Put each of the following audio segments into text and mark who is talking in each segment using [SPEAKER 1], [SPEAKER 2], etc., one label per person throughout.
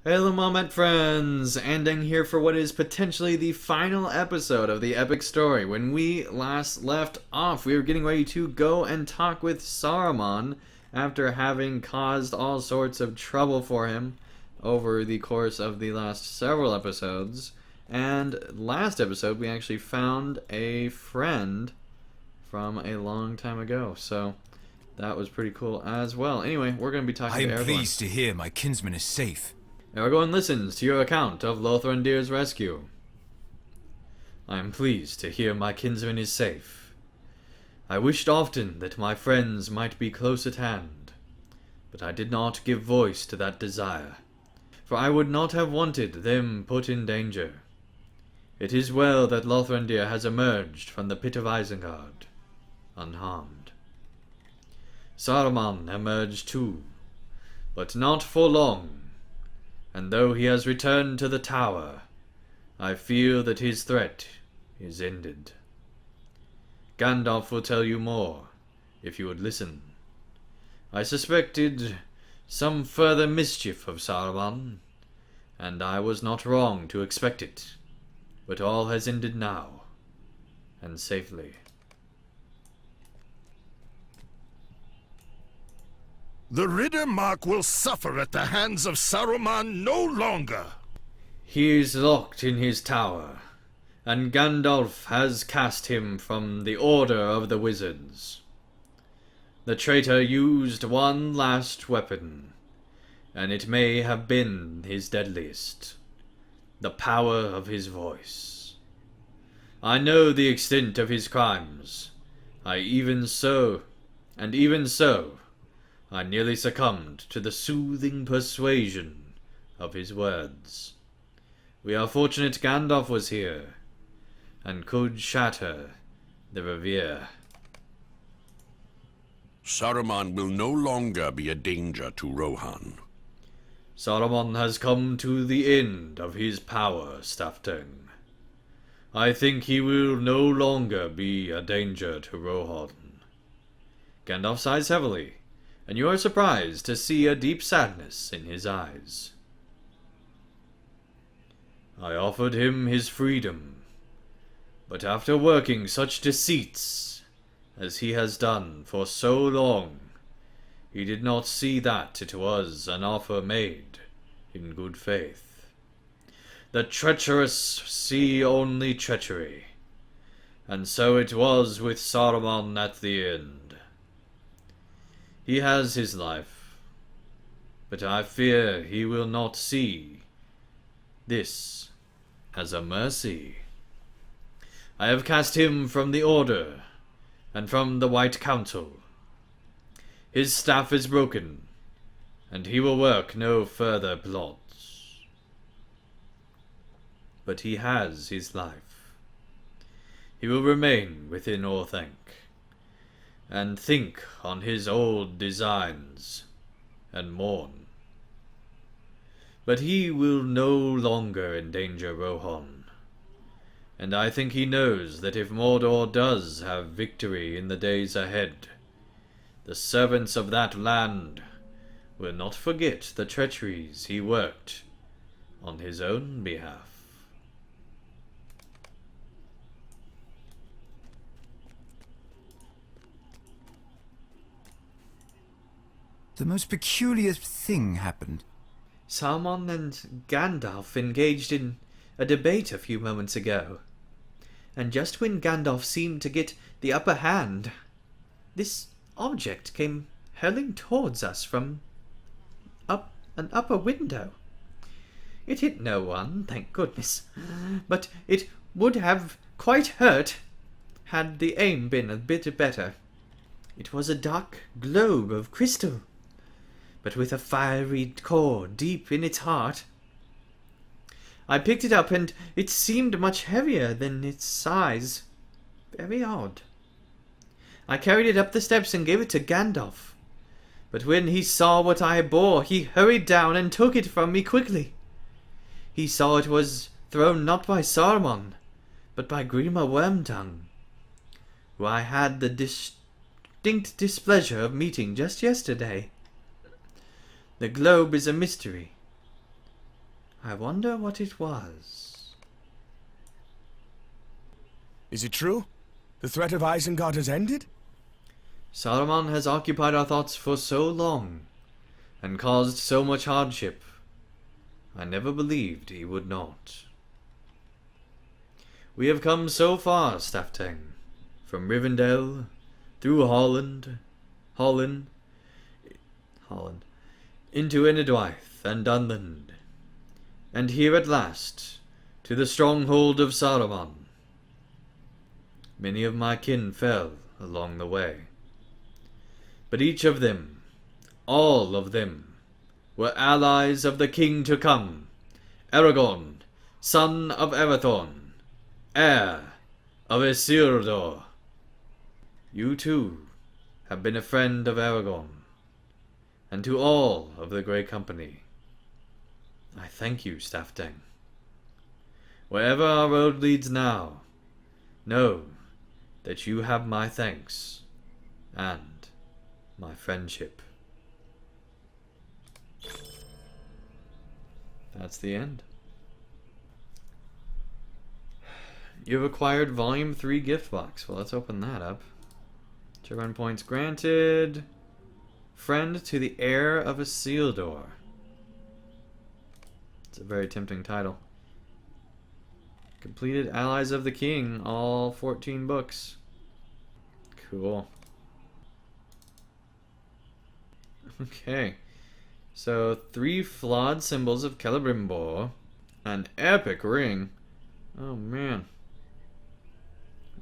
[SPEAKER 1] Hello, Moment friends! Ending here for what is potentially the final episode of the epic story. When we last left off, we were getting ready to go and talk with Saruman after having caused all sorts of trouble for him over the course of the last several episodes. And last episode, we actually found a friend from a long time ago, so that was pretty cool as well. Anyway, we're going to be talking to Aragorn.
[SPEAKER 2] I am pleased to hear my kinsman is safe.
[SPEAKER 1] Aragorn listens to your account of Lothrandir's rescue. I am pleased to hear my kinsman is safe. I wished often that my friends might be close at hand, but I did not give voice to that desire, for I would not have wanted them put in danger. It is well that Lothrandir has emerged from the pit of Isengard, unharmed. Saruman emerged too, but not for long. And though he has returned to the tower, I feel that his threat is ended. Gandalf will tell you more, if you would listen. I suspected some further mischief of Saruman, and I was not wrong to expect it. But all has ended now, and safely.
[SPEAKER 3] The Riddermark will suffer at the hands of Saruman no longer.
[SPEAKER 1] He is locked in his tower, and Gandalf has cast him from the Order of the Wizards. The traitor used one last weapon, and it may have been his deadliest. The power of his voice. I know the extent of his crimes. Even so, I nearly succumbed to the soothing persuasion of his words. We are fortunate Gandalf was here, and could shatter the Revere.
[SPEAKER 4] Saruman will no longer be a danger to Rohan.
[SPEAKER 1] Saruman has come to the end of his power, Stafftung. I think he will no longer be a danger to Rohan. Gandalf sighs heavily, and you are surprised to see a deep sadness in his eyes. I offered him his freedom, but after working such deceits as he has done for so long, he did not see that it was an offer made in good faith. The treacherous see only treachery, and so it was with Saruman at the end. He has his life, but I fear he will not see this as a mercy. I have cast him from the Order and from the White Council. His staff is broken, and he will work no further plots. But he has his life. He will remain within Orthanc, and think on his old designs, and mourn. But he will no longer endanger Rohan, and I think he knows that if Mordor does have victory in the days ahead, the servants of that land will not forget the treacheries he worked on his own behalf.
[SPEAKER 2] The most peculiar thing happened.
[SPEAKER 1] Saruman and Gandalf engaged in a debate a few moments ago, and just when Gandalf seemed to get the upper hand, this object came hurling towards us from up an upper window. It hit no one, thank goodness, but it would have quite hurt had the aim been a bit better. It was a dark globe of crystal, but with a fiery core deep in its heart. I picked it up, and it seemed much heavier than its size. Very odd. I carried it up the steps and gave it to Gandalf, but when he saw what I bore, he hurried down and took it from me quickly. He saw it was thrown not by Saruman, but by Grima Wormtongue, who I had the distinct displeasure of meeting just yesterday. The globe is a mystery, I wonder what it was.
[SPEAKER 5] Is it true? The threat of Isengard has ended?
[SPEAKER 1] Saruman has occupied our thoughts for so long, and caused so much hardship. I never believed he would not. We have come so far, Staftang, from Rivendell, through Holland, into Inedwyth and Dunland, and here at last, to the stronghold of Saruman. Many of my kin fell along the way, but each of them, all of them, were allies of the king to come, Aragorn, son of Arathorn, heir of Isildur. You too have been a friend of Aragorn, and to all of the Grey Company, I thank you, Staftang. Wherever our road leads now, know that you have my thanks and my friendship. That's the end. You've acquired Volume 3 gift box. Well, let's open that up. Run points granted. Friend to the heir of Isildur. It's a very tempting title. Completed Allies of the King, all 14 books. Cool. Okay. So, 3 flawed symbols of Celebrimbor. An epic ring. Oh, man.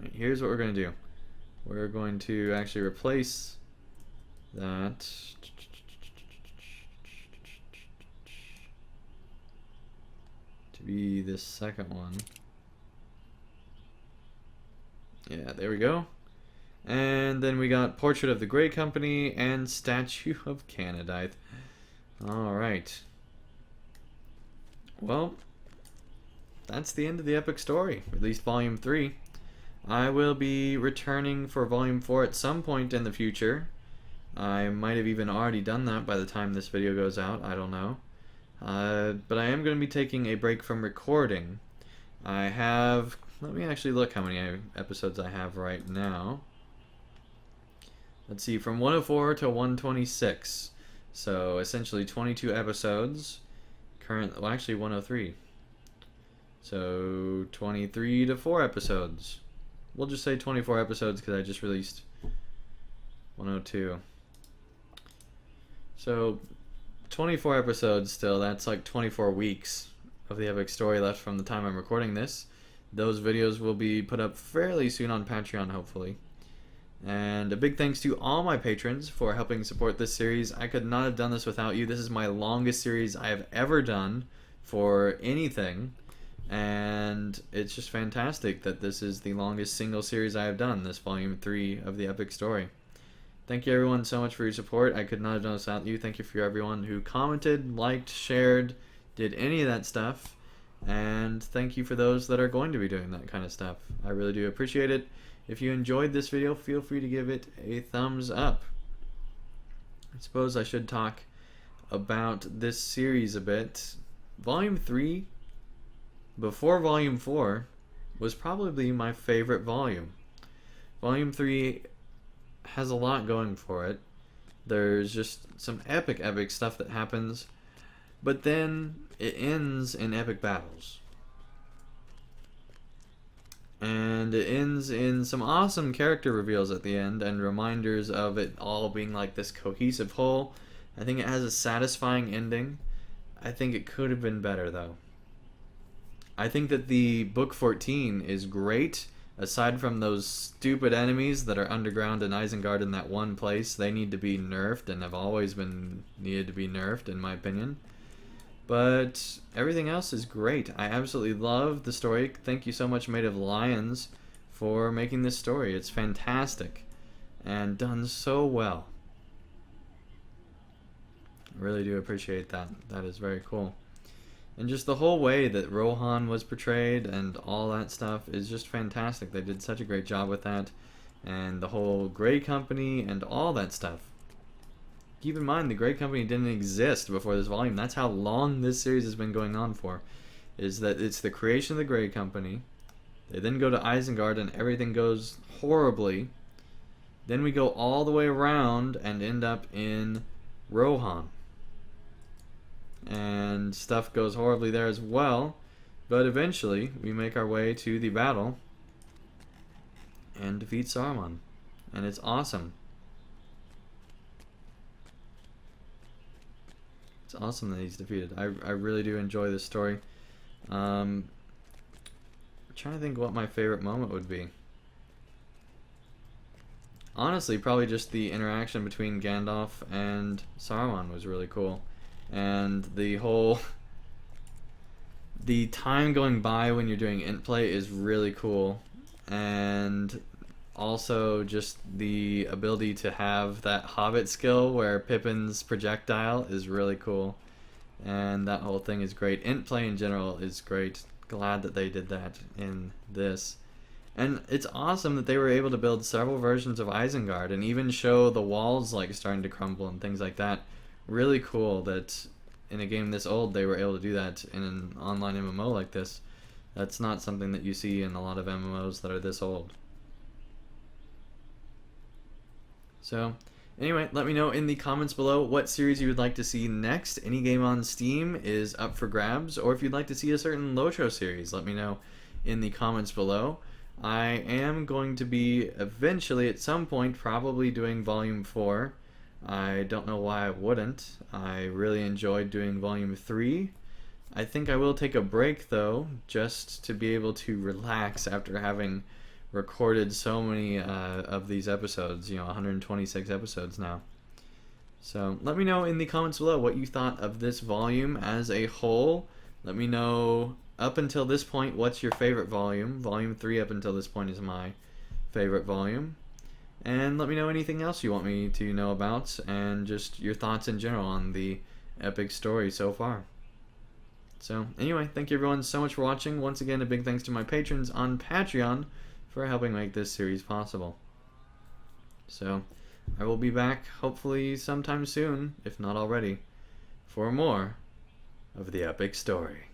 [SPEAKER 1] Right, here's what we're going to do. We're going to actually replace that to be this second one. Yeah, there we go. And then we got Portrait of the Grey Company and Statue of Canadith. Alright. Well, that's the end of the epic story, at least Volume 3. I will be returning for Volume 4 at some point in the future. I might have even already done that by the time this video goes out, I don't know. But I am going to be taking a break from recording. I have... Let me actually look how many episodes I have right now. Let's see, from 104 to 126. So, essentially 22 episodes. Well, actually 103. So, 23 to 4 episodes. We'll just say 24 episodes because I just released 102. So, 24 episodes still. That's like 24 weeks of the epic story left from the time I'm recording this. Those videos will be put up fairly soon on Patreon, hopefully. And a big thanks to all my patrons for helping support this series. I could not have done this without you. This is my longest series I have ever done for anything. And it's just fantastic that this is the longest single series I have done, this Volume 3 of the epic story. Thank you everyone so much for your support. I could not have done this without you. Thank you for everyone who commented, liked, shared, did any of that stuff. And thank you for those that are going to be doing that kind of stuff. I really do appreciate it. If you enjoyed this video, feel free to give it a thumbs up. I suppose I should talk about this series a bit. Volume 3, before Volume 4, was probably my favorite volume. Volume 3 has a lot going for it. There's just some epic stuff that happens, but then it ends in epic battles. And it ends in some awesome character reveals at the end and reminders of it all being like this cohesive whole. I think it has a satisfying ending. I think it could have been better though. I think that the book 14 is great. Aside from those stupid enemies that are underground in Isengard in that one place, they need to be nerfed and have always been needed to be nerfed in my opinion. But everything else is great. I absolutely love the story. Thank you so much, Made of Lions, for making this story. It's fantastic and done so well. I really do appreciate that. That is very cool. And just the whole way that Rohan was portrayed and all that stuff is just fantastic. They did such a great job with that. And the whole Grey Company and all that stuff. keep in mind, the Grey Company didn't exist before this volume. That's how long this series has been going on for. Is that it's the creation of the Grey Company. They then go to Isengard and everything goes horribly. Then we go all the way around and end up in Rohan. And stuff goes horribly there as well. But eventually, we make our way to the battle and defeat Saruman. And it's awesome. It's awesome that he's defeated. I really do enjoy this story. I'm trying to think what my favorite moment would be. Honestly, probably just the interaction between Gandalf and Saruman was really cool. And the whole... the time going by when you're doing int play is really cool. And also just the ability to have that Hobbit skill where Pippin's projectile is really cool. And that whole thing is great. Int play in general is great. Glad that they did that in this. And it's awesome that they were able to build several versions of Isengard and even show the walls like starting to crumble and things like that. Really cool that in a game this old they were able to do that in an online MMO like this. That's not something that you see in a lot of MMOs that are this old. So, anyway, let me know in the comments below what series you would like to see next. Any game on Steam is up for grabs, or if you'd like to see a certain LOTRO series, let me know in the comments below. I am going to be eventually, at some point, probably doing Volume 4. I don't know why I wouldn't. I really enjoyed doing Volume 3. I think I will take a break, though, just to be able to relax after having recorded so many of these episodes, 126 episodes now. So let me know in the comments below what you thought of this volume as a whole. Let me know up until this point what's your favorite volume. Volume 3 up until this point is my favorite volume. And let me know anything else you want me to know about and just your thoughts in general on the epic story so far. So anyway, thank you everyone so much for watching. Once again, a big thanks to my patrons on Patreon for helping make this series possible. So, I will be back hopefully sometime soon, if not already, for more of the epic story.